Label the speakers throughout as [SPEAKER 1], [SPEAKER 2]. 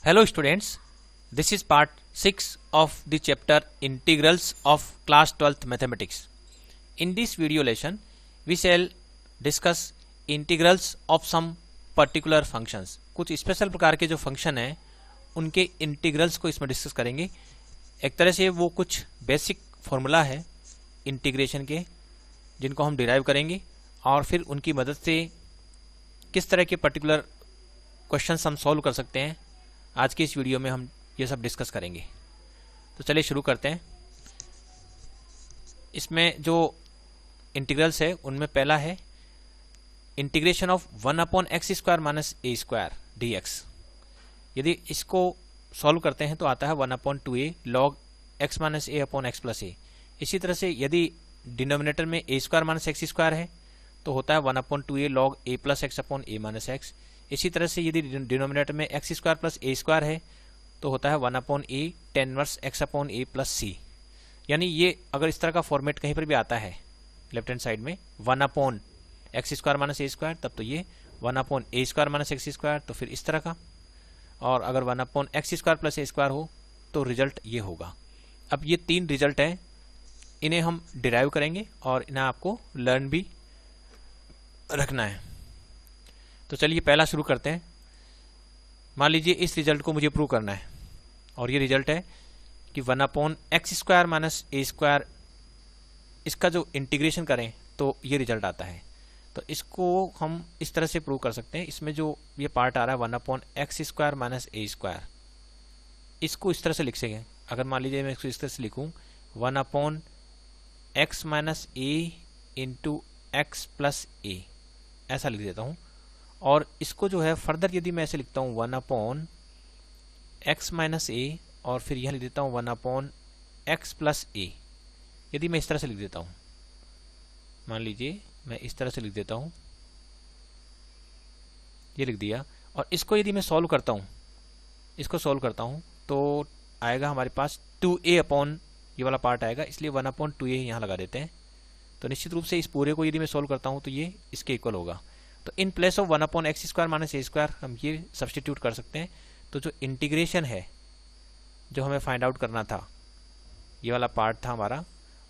[SPEAKER 1] Hello students, this is part 6 of the chapter Integrals of class 12th Mathematics. In this video lesson, we shall discuss integrals of some particular functions. कुछ special प्रकार के जो function हैं उनके integrals को इसमें discuss करेंगे. एक तरह से वो कुछ बेसिक फॉर्मूला है इंटीग्रेशन के जिनको हम डिराइव करेंगे और फिर उनकी मदद से किस तरह के पर्टिकुलर क्वेश्चंस हम सॉल्व कर सकते हैं. आज की इस वीडियो में हम ये सब डिस्कस करेंगे. तो चलिए शुरू करते हैं. इसमें जो इंटीग्रल्स है उनमें पहला है integration of 1/x square minus a square dx. यदि इसको सॉल्व करते हैं तो आता है 1/2a log x minus a upon x plus a. इसी तरह से यदि डिनोमिनेटर में a square minus x square है तो होता है 1/2a log a plus x upon a minus x. इसी तरह से यदि डिनोमिनेटर में x square plus a square है तो होता है 1/a tan inverse x upon a plus c. यानी ये अगर इस तरह का फॉर्मेट कहीं पर भी आता है लेफ्ट हैंड साइड में 1/x square minus a square तब तो ये 1/a square minus x square तो फिर इस तरह का. और अगर 1/x square plus a square हो तो रिजल्ट ये होगा. अब ये तीन रिजल्ट हैं, इन्हें हम डिराइव करेंगे और इन्हें आपको लर्न भी रखना है. तो चलिए पहला शुरू करते हैं. मान लीजिए इस रिजल्ट को मुझे प्रूव करना है और ये रिजल्ट है कि 1/x square minus a square इसका जो इंटीग्रेशन करें तो ये रिजल्ट आता है. तो इसको हम इस तरह से प्रूव कर सकते हैं. इसमें जो ये पार्ट आ रहा है 1/x square minus a square, इसको इस तरह से लिख सकें. अगर मान लीजिए मैं इसको इस तरह से लिखूँ 1/x माइनस ए इंटू एक्स प्लस ए, ऐसा लिख देता हूँ. और इसको जो है फर्दर यदि मैं ऐसे लिखता हूँ 1/x माइनस ए और फिर यह लिख देता हूँ 1/x प्लस ए. यदि मैं इस तरह से लिख देता हूँ, मान लीजिए मैं इस तरह से लिख देता हूँ, ये लिख दिया. और इसको यदि मैं सॉल्व करता हूँ, इसको सॉल्व करता हूँ तो आएगा हमारे पास 2a अपॉन ये वाला पार्ट आएगा, इसलिए 1/2a यहाँ लगा देते हैं. तो निश्चित रूप से इस पूरे को यदि मैं सॉल्व करता हूँ तो ये इसके इक्वल होगा. तो in place of 1/x square minus a square हम ये सब्सटीट्यूट कर सकते हैं. तो जो इंटीग्रेशन है जो हमें फाइंड आउट करना था, ये वाला पार्ट था हमारा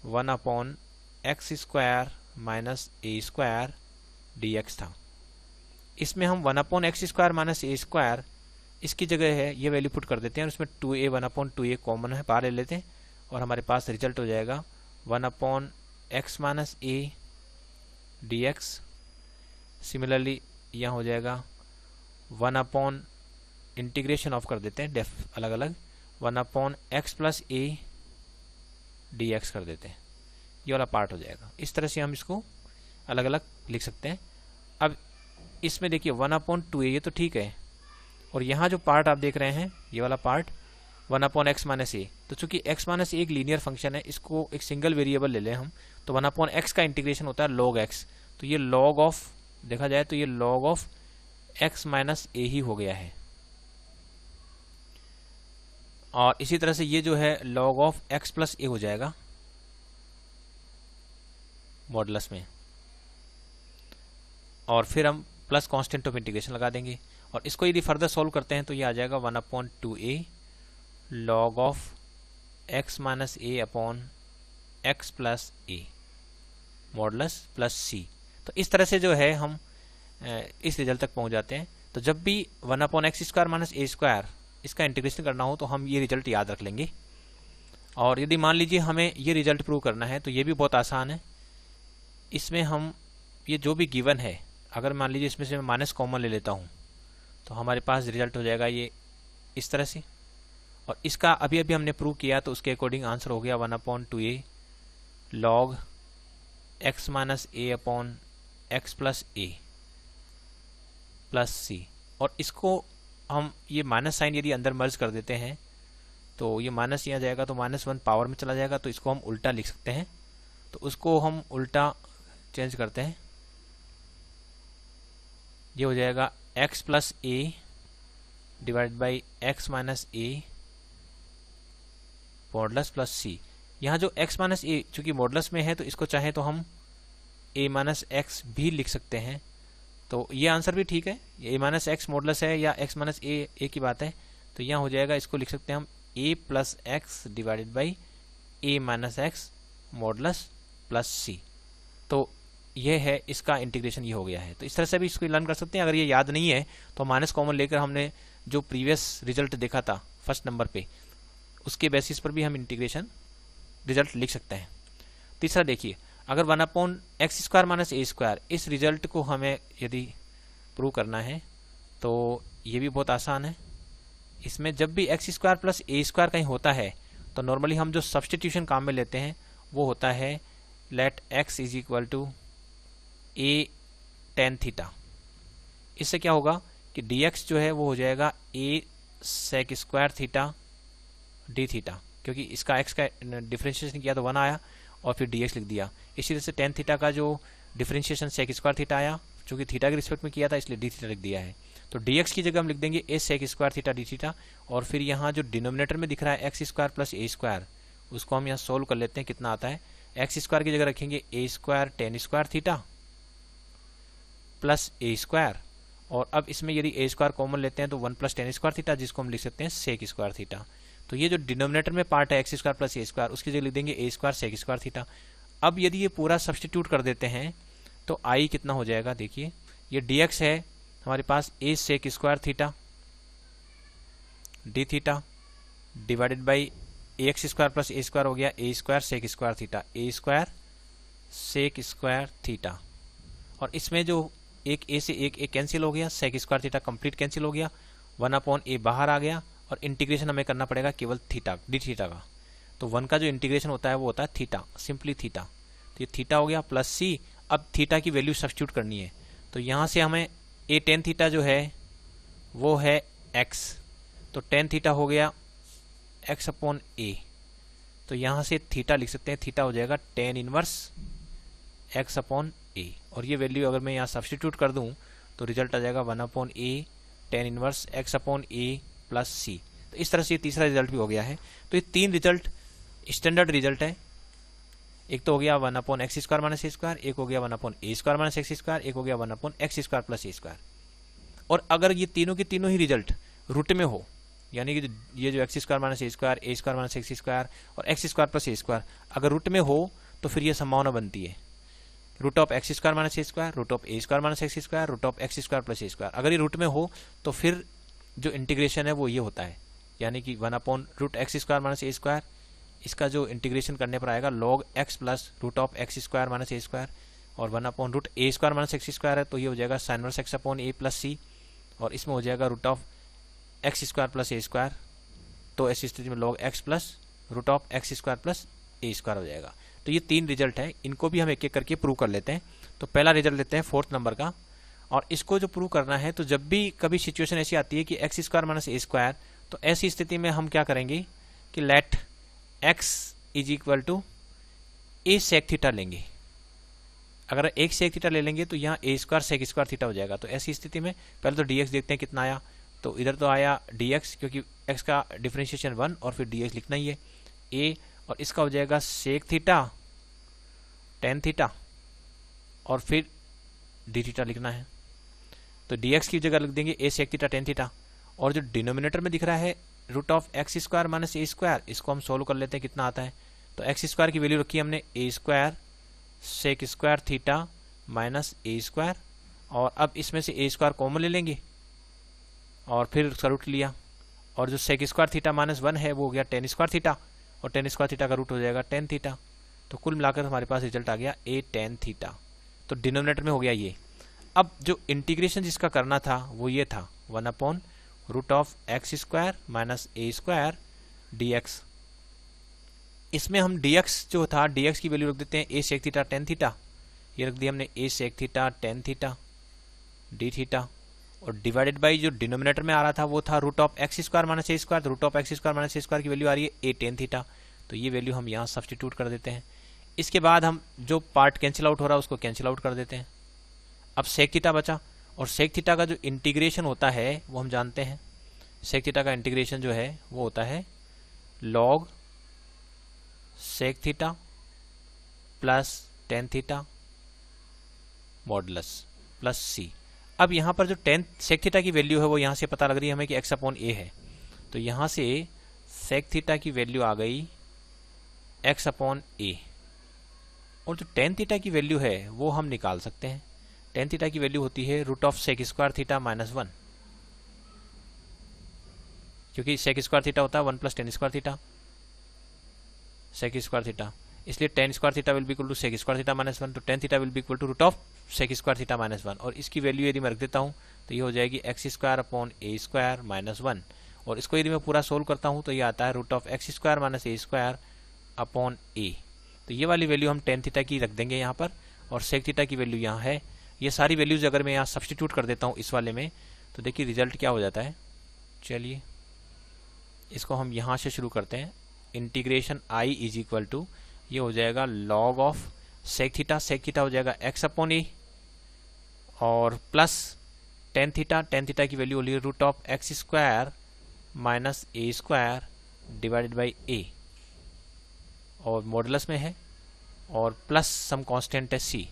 [SPEAKER 1] 1/x square minus a square dx था. इसमें हम 1/x square minus a square इसकी जगह है ये वैल्यू पुट कर देते हैं और इसमें 2a 1/2a कॉमन है, बाहर ले लेते हैं और हमारे पास रिजल्ट हो जाएगा 1/x माइनस ए dx. सिमिलरली यहाँ हो जाएगा 1/ इंटीग्रेशन ऑफ कर देते हैं डेफ अलग अलग 1/x प्लस ए dx कर देते हैं. ये वाला पार्ट हो जाएगा. इस तरह से हम इसको अलग अलग लिख सकते हैं. अब इसमें देखिए 1/2a ये तो ठीक है, और यहाँ जो पार्ट आप देख रहे हैं ये वाला पार्ट 1/x माइनस ए. तो चूंकि x माइनस ए एक लीनियर फंक्शन है, इसको एक सिंगल वेरिएबल ले लें हम, तो 1/x का इंटीग्रेशन होता है log x. तो ये log ऑफ देखा जाए तो ये log ऑफ x माइनस ए ही हो गया है. और इसी तरह से ये जो है log ऑफ x प्लस ए हो जाएगा मॉडुलस में, और फिर हम प्लस कांस्टेंट ऑफ इंटीग्रेशन लगा देंगे. और इसको यदि फर्दर सॉल्व करते हैं तो ये आ जाएगा 1/2a log of x minus a upon x plus a modulus plus c. तो इस तरह से जो है हम इस रिजल्ट तक पहुंच जाते हैं. तो जब भी 1/x square minus a square इसका इंटीग्रेशन करना हो तो हम ये रिजल्ट याद रख लेंगे. और यदि मान लीजिए हमें ये रिजल्ट प्रूव करना है तो ये भी बहुत आसान है. इसमें हम ये जो भी गिवन है, अगर मान लीजिए इसमें से मैं माइनस कॉमन ले लेता हूँ तो हमारे पास रिजल्ट हो जाएगा ये इस तरह से. और इसका अभी अभी हमने प्रूव किया तो उसके अकॉर्डिंग आंसर हो गया 1/2a log x minus a upon x plus A plus c. और इसको हम ये माइनस साइन यदि अंदर मर्ज कर देते हैं तो ये माइनस यहाँ जाएगा तो -1 पावर में चला जाएगा, तो इसको हम उल्टा लिख सकते हैं. तो उसको हम उल्टा चेंज करते हैं, ये हो जाएगा x plus a divide by x minus a modulus plus c. यहाँ जो x माइनस ए चूँकि मॉडुलस में है तो इसको चाहे तो हम a माइनस एक्स भी लिख सकते हैं. तो ये आंसर भी ठीक है, a माइनस एक्स मॉडुलस है या x माइनस ए की बात है, तो यहाँ हो जाएगा, इसको लिख सकते हैं हम a plus x divided by a minus x modulus plus c। तो ये है इसका इंटीग्रेशन, ये हो गया है। तो इस तरह से भी इसको लर्न कर सकते हैं। अगर ये याद नहीं है तो माइनस कॉमन लेकर हमने जो प्रीवियस रिजल्ट देखा था फर्स्ट नंबर पे, उसके बेसिस पर भी हम इंटीग्रेशन रिजल्ट लिख सकते हैं। तीसरा देखिए, अगर 1/x² माइनस a², इस रिजल्ट को हमें यदि प्रूव करना है तो ये भी बहुत आसान है। इसमें जब भी x² प्लस a² कहीं होता है तो नॉर्मली हम जो सब्सटीट्यूशन काम में लेते हैं वो होता है let x is equal to a tan theta. इससे क्या होगा कि dx जो है वो हो जाएगा a sec² theta d theta, क्योंकि इसका x का डिफरेंशिएशन किया तो 1 आया और फिर dx लिख दिया। इसी तरह से tan थीटा का जो डिफरेंशिएशन sec² थीटा आया, चूंकि थीटा के रिस्पेक्ट में किया था इसलिए d थीटा लिख दिया है। तो dx की जगह हम लिख देंगे a sec² theta d theta, और फिर यहाँ जो डिनोमिनेटर में दिख रहा है x² प्लस a², उसको हम यहाँ सोल्व कर लेते हैं। कितना आता है, x² की जगह रखेंगे a² tan² theta plus a², और अब इसमें यदि a² कॉमन लेते हैं तो 1 प्लस tan² थीटा, जिसको हम लिख सकते हैं sec² थीटा। तो ये जो डिनोमिनेटर में पार्ट है x² प्लस a², उसकी जगह लिख देंगे a² sec² थीटा। अब यदि ये पूरा सब्सटीट्यूट कर देते हैं तो i कितना हो जाएगा, देखिए ये dx है हमारे पास a sec² theta d theta divided by ax² plus a² हो गया a² sec² theta, a² sec² theta. और इसमें जो एक a से एक a कैंसिल हो गया, sec² थीटा कंप्लीट कैंसिल हो गया, 1/a बाहर आ गया, और इंटीग्रेशन हमें करना पड़ेगा केवल थीटा डी थीटा का। तो 1 का जो इंटीग्रेशन होता है वो होता है थीटा, सिंपली थीटा। तो ये थीटा हो गया प्लस c। अब थीटा की वैल्यू सब्स्टिट्यूट करनी है, तो यहाँ से हमें a tan थीटा जो है वो है x, तो tan थीटा हो गया x/a। तो यहाँ से थीटा लिख सकते हैं, थीटा हो जाएगा tan इनवर्स x/a, और ये वैल्यू अगर मैं यहाँ सब्स्टिट्यूट कर दूँ तो रिजल्ट आ जाएगा 1/a tan inverse x/a plus c। तो इस तरह से ये तीसरा रिजल्ट भी हो गया है। तो ये 3 रिजल्ट स्टैंडर्ड रिजल्ट है। एक तो हो गया 1/x² माइनस a², एक हो गया 1/a² माइनस x², एक हो गया 1/x² प्लस a²। और अगर ये तीनों के तीनों ही रिजल्ट रूट में हो, यानी कि ये जो x² minus a² minus x² और x² प्लस a², अगर रूट में हो तो फिर ये संभावना बनती है √x² minus a², √a² minus x², √x² plus a²। अगर ये रूट में हो तो फिर जो इंटीग्रेशन है वो ये होता है, यानी कि 1/√x² माइनस a², इसका जो इंटीग्रेशन करने पर आएगा log x plus √x² minus a², और 1/√a² माइनस x² है तो ये हो जाएगा sin inverse x/a plus c, और इसमें हो जाएगा √x² प्लस a²। तो ऐसी स्थिति में log x plus √x² plus a² हो जाएगा। तो ये 3 रिजल्ट है, इनको भी हम एक एक करके प्रूव कर लेते हैं। तो पहला रिजल्ट लेते हैं 4th नंबर का, और इसको जो प्रूव करना है तो जब भी कभी सिचुएशन ऐसी आती है कि x² माइनस a², तो ऐसी स्थिति में हम क्या करेंगे कि let x is equal to a sec theta लेंगे। अगर एक sec थीटा ले लेंगे तो यहाँ a² sec² थीटा हो जाएगा। तो ऐसी स्थिति में पहले तो dx देखते हैं कितना आया, तो इधर तो आया dx, क्योंकि x का डिफरेंशिएशन 1 और फिर dx लिखना ही है a, और इसका हो जाएगा sec थीटा tan थीटा और फिर d थीटा लिखना है। तो dx की जगह लिख देंगे a sec theta tan theta, और जो डिनोमिनेटर में दिख रहा है √x² माइनस a², इसको हम सोल्व कर लेते हैं कितना आता है। तो x² की वैल्यू रखी हमने a² sec² theta minus a², और अब इसमें से a² कॉमन ले लेंगे और फिर उसका रूट लिया, और जो sec² थीटा माइनस 1 है वो हो गया tan² थीटा, और tan² थीटा का रूट हो जाएगा tan थीटा। तो कुल मिलाकर हमारे पास रिजल्ट आ गया a tan थीटा। तो डिनोमिनेटर में हो गया ये। अब जो इंटीग्रेशन जिसका करना था वो ये था 1/√x² माइनस a² dx। इसमें हम dx जो था, dx की वैल्यू रख देते हैं a sec theta tan theta, ये रख दिया हमने a sec theta tan theta d theta, और डिवाइडेड बाई जो डिनोमिनेटर में आ रहा था वो था √x² minus a², √x² minus a² की वैल्यू आ रही है a tan थीटा। तो ये वैल्यू हम यहाँ सब्स्टिट्यूट कर देते हैं। इसके बाद हम जो पार्ट कैंसिल आउट हो रहा है उसको कैंसिल आउट कर देते हैं। अब sec थीटा बचा, और sec थीटा का जो इंटीग्रेशन होता है वो हम जानते हैं। sec थीटा का इंटीग्रेशन जो है वो होता है log sec theta plus tan theta modulus plus c। अब यहाँ पर जो sec थीटा की वैल्यू है वो यहाँ से पता लग रही है हमें कि x/a है। तो यहाँ से सेक थीटा की वैल्यू आ गई x अपॉन ए, और जो टेन थीटा की वैल्यू है वो हम निकाल सकते हैं। टेन थीटा की वैल्यू होती है root of sec square theta minus 1, क्योंकि सेक स्क्वायर थीटा होता है 1 plus tan square theta sec square theta, इसलिए tan square theta will be equal to sec square theta minus 1, तो tan theta will be equal to root of sec square theta minus 1, और इसकी value यदि मैं रख देता हूँ तो ये हो जाएगी एक्स स्क्वायर अपॉन ए स्क्वायर माइनस 1, और इसको यदि मैं पूरा सोल्व करता हूँ तो ये आता है root of x square minus a square upon a. तो ये वाली वैल्यू हम टेन थीटा की रख देंगे यहाँ पर, और सेक थीटा की वैल्यू यहाँ है। ये सारी वैल्यूज अगर मैं यहाँ सब्सटीट्यूट कर देता हूँ इस वाले में, तो देखिए रिजल्ट क्या हो जाता है। चलिए इसको हम यहाँ से शुरू करते हैं। Integration I is equal to, ये हो जाएगा लॉग ऑफ सेक थीटा हो जाएगा एक्स अपॉन ए, और प्लस टेन थीटा की वैल्यू होगी root of x square minus a square divided by a, और मॉडुलस में है, और प्लस सम कांस्टेंट है सी।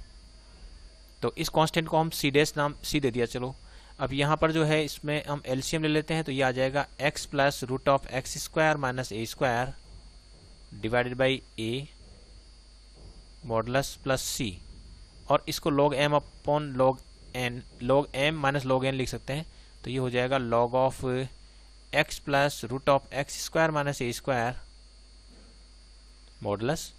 [SPEAKER 1] तो इस कांस्टेंट को हम सी डैश नाम सी दे दिया। चलो अब यहाँ पर जो है इसमें हम एलसीएम ले लेते हैं, तो ये आ जाएगा x plus root of x square minus a square divided by a modulus plus c, और इसको log m upon log m minus log n लिख सकते हैं। तो ये हो जाएगा log of x plus root of x square minus a square modulus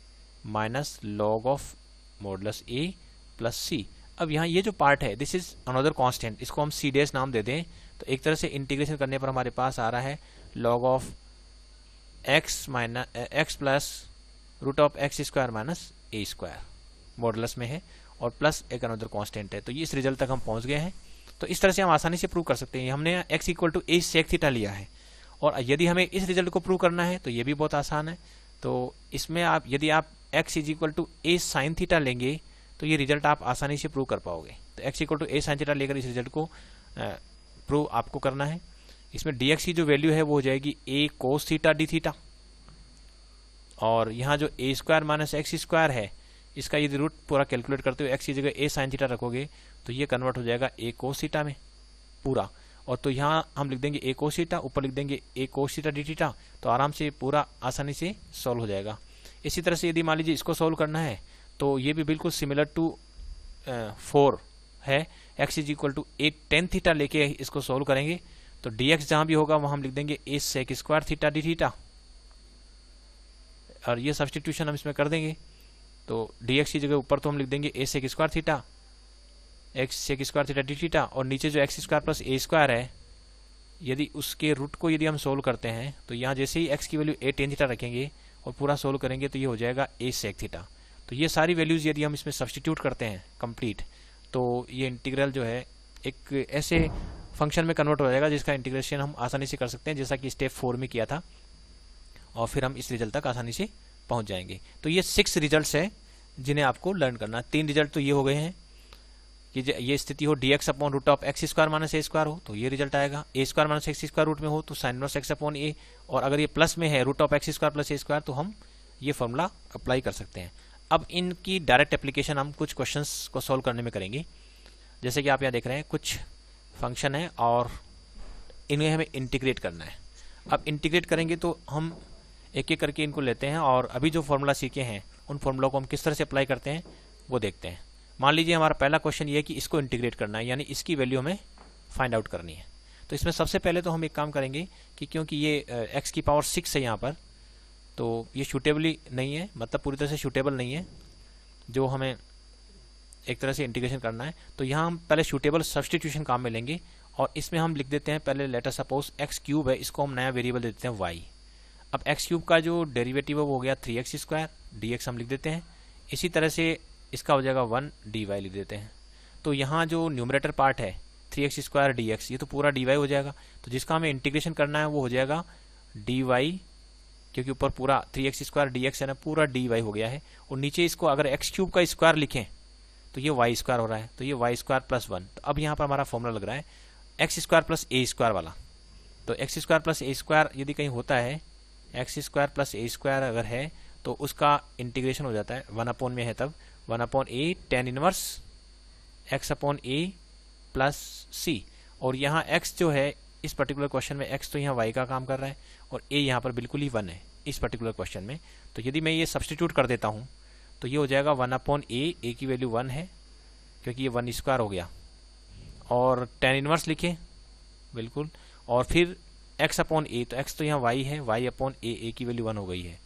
[SPEAKER 1] minus log of modulus a plus c. अब यहाँ ये जो पार्ट है दिस इज अनदर कांस्टेंट, इसको हम सी डैश नाम दे दें, तो एक तरह से इंटीग्रेशन करने पर हमारे पास आ रहा है log of x minus x plus root of x square minus a square modulus में है, और प्लस एक अनदर कांस्टेंट है। तो ये इस रिजल्ट तक हम पहुंच गए हैं। तो इस तरह से हम आसानी से प्रूव कर सकते हैं। हमने x equal to a sec theta लिया है, और यदि हमें इस रिजल्ट को प्रूव करना है तो ये भी बहुत आसान है। तो इसमें आप यदि आप x is equal to a sine theta लेंगे तो ये रिजल्ट आप आसानी से प्रूव कर पाओगे। तो x equal to a sine theta लेकर इस रिजल्ट को प्रूव आपको करना है। इसमें dx की जो वैल्यू है वो हो जाएगी a cos theta d theta, और यहाँ जो ए स्क्वायर माइनस एक्स स्क्वायर है इसका यदि रूट पूरा कैलकुलेट करते हुए x की जगह a साइन थीटा रखोगे तो ये कन्वर्ट हो जाएगा a कोस थीटा में पूरा, और तो यहाँ हम लिख देंगे a कोस थीटा, ऊपर लिख देंगे a cos theta d theta, तो आराम से पूरा आसानी से सॉल्व हो जाएगा। इसी तरह से यदि मान लीजिए इसको सॉल्व करना है तो ये भी बिल्कुल सिमिलर टू 4 है। x is equal to a tan theta लेके इसको सॉल्व करेंगे, तो dx जहाँ भी होगा वहाँ हम लिख देंगे a sec square theta d theta, और ये सब्सटीट्यूशन हम इसमें कर देंगे। तो dx की जगह ऊपर तो हम लिख देंगे a sec square theta x sec square theta d theta, और नीचे जो x square plus a square है यदि उसके रूट को यदि हम सोल्व करते हैं तो यहाँ जैसे ही x की वैल्यू a टेन थीटा रखेंगे और पूरा सोल्व करेंगे तो ये हो जाएगा a सेक थीटा। तो ये सारी वैल्यूज यदि हम इसमें सब्सटीट्यूट करते हैं कंप्लीट, तो ये इंटीग्रल जो है एक ऐसे फंक्शन में कन्वर्ट हो जाएगा जिसका इंटीग्रेशन हम आसानी से कर सकते हैं, जैसा कि स्टेप 4 में किया था, और फिर हम इस रिजल्ट तक आसानी से पहुंच जाएंगे। तो ये 6 रिजल्ट्स हैं जिन्हें आपको लर्न करना है। 3 रिजल्ट तो ये हो गए हैं कि ये स्थिति हो dx upon root of x square minus a square हो तो ये रिजल्ट आएगा, a square minus x square root में हो तो sine inverse x upon a, और अगर ये प्लस में है root of x square plus a square तो हम ये फॉर्मूला अप्लाई कर सकते हैं। अब इनकी डायरेक्ट एप्लीकेशन हम कुछ क्वेश्चंस को सॉल्व करने में करेंगे। जैसे कि आप यहाँ देख रहे हैं कुछ फंक्शन है और इन्हें हमें इंटीग्रेट करना है। अब इंटीग्रेट करेंगे तो हम एक एक करके इनको लेते हैं, और अभी जो फॉर्मूला सीखे हैं उन फॉर्मूला को हम किस तरह से अप्लाई करते हैं वो देखते हैं। मान लीजिए हमारा पहला क्वेश्चन ये है कि इसको इंटीग्रेट करना है, यानी इसकी वैल्यू हमें फाइंड आउट करनी है। तो इसमें सबसे पहले तो हम एक काम करेंगे कि क्योंकि ये x की पावर 6 है यहाँ पर, तो ये शूटेबली नहीं है, मतलब पूरी तरह से शूटेबल नहीं है जो हमें एक तरह से इंटीग्रेशन करना है। तो यहाँ हम पहले शूटेबल सब्सटीट्यूशन काम में लेंगे, और इसमें हम लिख देते हैं पहले लेटर सपोज एक्स क्यूब है, इसको हम नया वेरिएबल देते हैं y। अब एक्स क्यूब का जो डेरिवेटिव है वो हो गया 3x स्क्वायर, dx हम लिख देते हैं। इसी तरह से इसका हो जाएगा 1 dy लिख देते हैं। तो यहाँ जो न्यूमरेटर पार्ट है 3x स्क्वायर dx, ये तो पूरा dy हो जाएगा। तो जिसका हमें इंटीग्रेशन करना है वो हो जाएगा dy, क्योंकि ऊपर पूरा 3x स्क्वायर dx है ना, पूरा dy हो गया है, और नीचे इसको अगर एक्स क्यूब का स्क्वायर लिखें तो ये y स्क्वायर हो रहा है, तो ये y स्क्वायर प्लस 1। तो अब यहाँ पर हमारा फॉर्मूला लग रहा है x square plus a square वाला। तो x square plus a square यदि कहीं होता है, x square plus a square अगर है तो उसका इंटीग्रेशन हो जाता है 1 अपॉन में है तब 1 upon A tan inverse x upon a plus c, और यहाँ x जो है इस पर्टिकुलर क्वेश्चन में x तो यहाँ y का काम कर रहा है और a यहाँ पर बिल्कुल ही 1 है इस पर्टिकुलर क्वेश्चन में। तो यदि मैं ये सब्सटीट्यूट कर देता हूँ तो ये हो जाएगा 1/a, a की वैल्यू 1 है क्योंकि ये 1 स्क्वायर हो गया, और tan इनवर्स लिखे बिल्कुल, और फिर x/a, तो x तो यहाँ y है, y/a, a की वैल्यू 1 हो गई है,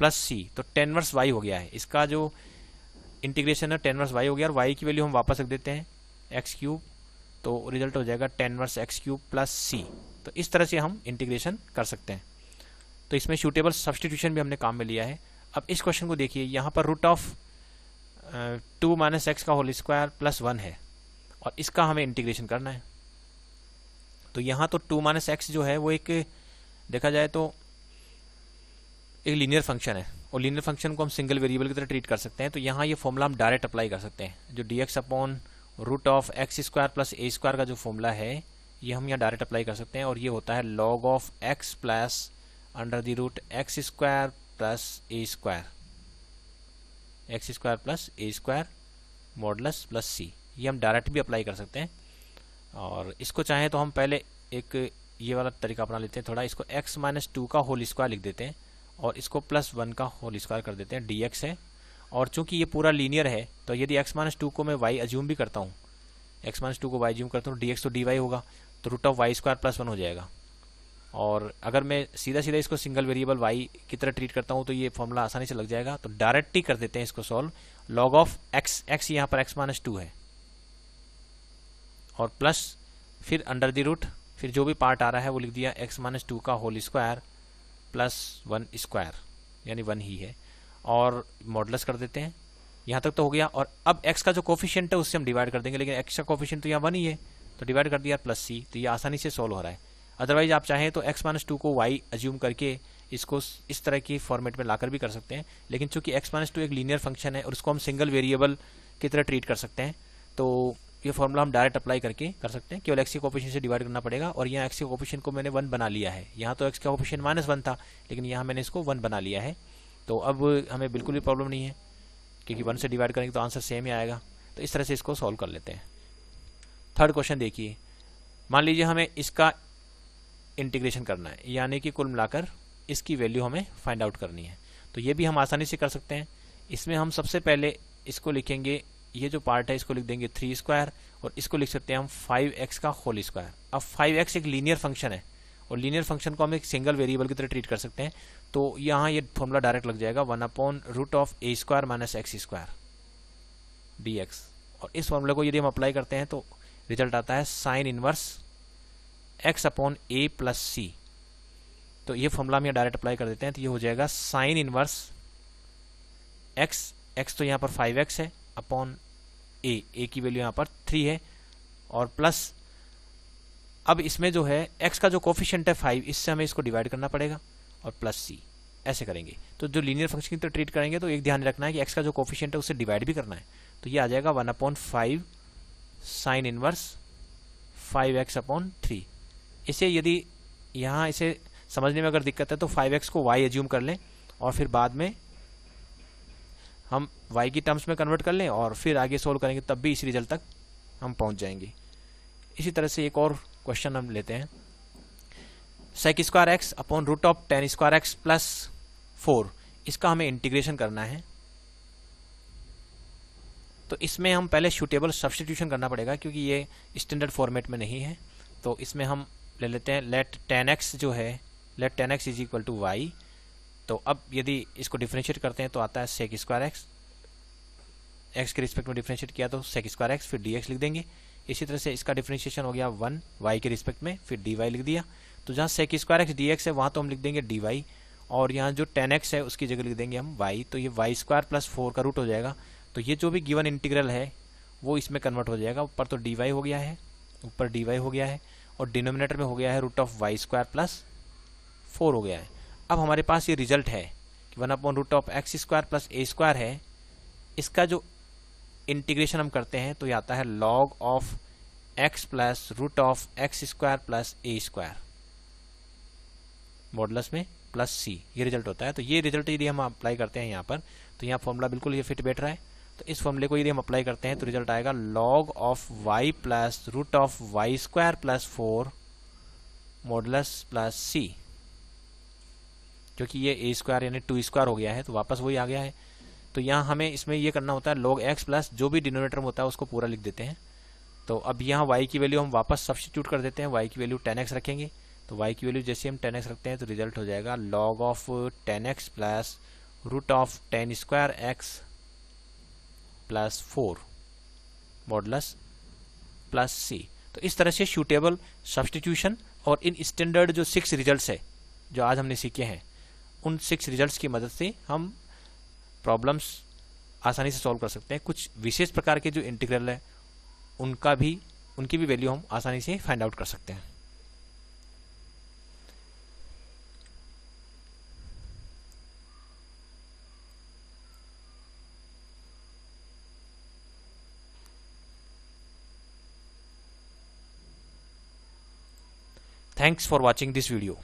[SPEAKER 1] प्लस c, तो tan इनवर्स y हो गया है। इसका जो इंटीग्रेशन है tan इनवर्स y हो गया, और y की वैल्यू हम वापस रख देते हैं x3, तो रिजल्ट हो जाएगा tan inverse x3 plus c। तो इस तरह से हम इंटीग्रेशन कर सकते हैं। तो इसमें सूटेबल सब्सटीट्यूशन भी हमने काम में लिया है। अब इस क्वेश्चन को देखिए, यहाँ पर रूट ऑफ 2 - x का होल स्क्वायर प्लस 1 है और इसका हमें इंटीग्रेशन करना है। तो यहाँ तो 2 - x जो है वो एक देखा जाए तो एक लीनियर फंक्शन है, और लीनियर फंक्शन को हम सिंगल वेरिएबल की तरह ट्रीट कर सकते हैं। तो यहाँ ये फॉर्मूला हम डायरेक्ट अप्लाई कर सकते हैं, जो dx/रूट ऑफ x² प्लस a² का जो फॉर्मूला है ये हम यहाँ डायरेक्ट अप्लाई कर सकते हैं, और ये होता है log of x plus √x² plus a², x² plus a² modulus plus c। ये हम डायरेक्ट भी अप्लाई कर सकते हैं, और इसको चाहें तो हम पहले एक ये वाला तरीका अपना लेते हैं थोड़ा, इसको x - 2 का होल स्क्वायर लिख देते हैं और इसको प्लस 1 का होल स्क्वायर कर देते हैं, dx है। और चूंकि ये पूरा लीनियर है तो यदि x - 2 को मैं y अज्यूम भी करता हूँ, x - 2 को y अज्यूम करता हूँ, dx तो dy होगा, तो रूट ऑफ y² प्लस 1 हो जाएगा। और अगर मैं सीधा सीधा इसको सिंगल वेरिएबल y की तरह ट्रीट करता हूँ तो ये फॉर्मूला आसानी से लग जाएगा। तो डायरेक्ट ही कर देते हैं इसको सॉल्व, log ऑफ x यहाँ पर x - 2 है, और प्लस फिर अंडर द रूट, फिर जो भी पार्ट आ रहा है वो लिख दिया x - 2 का होल स्क्वायर प्लस 1 स्क्वायर, यानी 1 ही है, और मॉडुलस कर देते हैं। यहाँ तक तो हो गया। और अब x का जो कोफिशिएंट है उससे हम डिवाइड कर देंगे, लेकिन x का कोफिशिएंट तो यहाँ 1 ही है, तो डिवाइड कर दिया प्लस c, तो ये आसानी से सॉल्व हो रहा है। अदरवाइज आप चाहें तो x - 2 को y अज्यूम करके इसको इस तरह की फॉर्मेट में लाकर भी कर सकते हैं, लेकिन चूंकि x - 2 एक लीनियर फंक्शन है और उसको हम सिंगल वेरिएबल की तरह ट्रीट कर सकते हैं, तो ये फॉर्मूला हम डायरेक्ट अप्लाई करके कर सकते हैं। केवल x के कोफिशिएंट से डिवाइड करना पड़ेगा, और यहाँ x के कोफिशिएंट को मैंने 1 बना लिया है। यहाँ तो x का कोफिशिएंट -1 था, लेकिन यहाँ मैंने इसको 1 बना लिया है, तो अब हमें बिल्कुल भी प्रॉब्लम नहीं है, क्योंकि 1 से डिवाइड करेंगे तो आंसर सेम ही आएगा। तो इस तरह से इसको सॉल्व कर लेते हैं। थर्ड क्वेश्चन देखिए, मान लीजिए हमें इसका इंटीग्रेशन करना है, यानी कि कुल मिलाकर इसकी वैल्यू हमें फाइंड आउट करनी है। तो ये भी हम आसानी से कर सकते हैं। इसमें हम सबसे पहले इसको लिखेंगे, ये जो पार्ट है इसको लिख देंगे 3² और इसको लिख सकते हैं हम 5x का होल स्क्वायर। अब 5x एक लीनियर फंक्शन है, और लीनियर फंक्शन को हम एक सिंगल वेरिएबल की तरह ट्रीट कर सकते हैं, तो यहाँ ये फॉर्मूला डायरेक्ट लग जाएगा 1/रूट ऑफ a² - x² dx। और इस फॉर्मूले को यदि हम अप्लाई करते हैं तो रिजल्ट आता है sine inverse x/a plus c। तो ये फॉर्मूला हम यहाँ डायरेक्ट अप्लाई कर देते हैं, तो ये हो जाएगा साइन इनवर्स x तो यहाँ पर 5x है अपॉन a की वैल्यू यहाँ पर 3 है, और प्लस अब इसमें जो है x का जो कोफिशिएंट है 5, इससे हमें इसको डिवाइड करना पड़ेगा, और प्लस c ऐसे करेंगे। तो जो लीनियर फंक्शन की तरह ट्रीट करेंगे तो एक ध्यान रखना है कि x का जो कोफिशिएंट है उससे डिवाइड भी करना है। तो ये आ जाएगा 1/5 साइन इनवर्स 5x/3। इसे यदि यहाँ इसे समझने में अगर दिक्कत है तो 5x को y एज्यूम कर लें, और फिर बाद में हम y की टर्म्स में कन्वर्ट कर लें और फिर आगे सोल्व करेंगे, तब भी इस रिजल्ट तक हम पहुंच जाएंगे। इसी तरह से एक और क्वेश्चन हम लेते हैं, sec² x upon root of tan² x plus 4, इसका हमें इंटीग्रेशन करना है। तो इसमें हम पहले सूटेबल सब्सटीट्यूशन करना पड़ेगा, क्योंकि ये स्टैंडर्ड फॉर्मेट में नहीं है। तो इसमें हम ले लेते हैं लेट tan x जो है, let tan x is equal to y। तो अब यदि इसको डिफरेंशिएट करते हैं तो आता है sec² x के रिस्पेक्ट में डिफरेंशिएट किया तो sec² x, फिर dx लिख देंगे। इसी तरह से इसका डिफरेंशिएशन हो गया 1 y के रिस्पेक्ट में, फिर dy लिख दिया। तो जहाँ sec² x dx है वहाँ तो हम लिख देंगे dy, और यहाँ जो tan x है उसकी जगह लिख देंगे हम y। तो ये y² प्लस 4 का रूट हो जाएगा। तो ये जो भी गिवन इंटीग्रल है वो इसमें कन्वर्ट हो जाएगा। ऊपर तो dy हो गया है, ऊपर dy हो गया है, और डिनोमिनेटर में हो गया है रूट ऑफ y² प्लस 4 हो गया है। अब हमारे पास ये रिजल्ट है कि 1/रूट ऑफ x² प्लस a² है। इसका जो इंटीग्रेशन हम करते हैं तो ये आता है log of x plus root of x² plus a² modulus में प्लस c, ये रिजल्ट होता है। तो ये रिजल्ट यदि हम अप्लाई करते हैं यहाँ पर, तो यहाँ फॉर्मूला बिल्कुल ये फिट बैठ रहा है। तो इस फॉर्मूले को यदि हम अप्लाई करते हैं तो रिजल्ट आएगा log of y plus root of y² plus 4 modulus plus c, क्योंकि ये ए स्क्वायर यानी 2 स्क्वायर हो गया है तो वापस वही आ गया है। तो यहाँ हमें इसमें ये करना होता है log x प्लस जो भी डिनोमिनेटर में होता है उसको पूरा लिख देते हैं। तो अब यहाँ y की वैल्यू हम वापस सब्स्टिट्यूट कर देते हैं, y की वैल्यू 10x रखेंगे। तो y की वैल्यू जैसे हम 10x रखते हैं तो रिजल्ट हो जाएगा log of 10x plus root of 10 square x plus 4 modulus plus c. तो इस तरह से सूटेबल सब्स्टिट्यूशन और इन स्टैंडर्ड जो 6 रिजल्ट्स है जो आज हमने सीखे हैं, उन 6 रिजल्ट्स की मदद से हम प्रॉब्लम्स आसानी से सॉल्व कर सकते हैं। कुछ विशेष प्रकार के जो इंटीग्रल है उनकी भी वैल्यू हम आसानी से फाइंड आउट कर सकते हैं। Thanks for watching this video.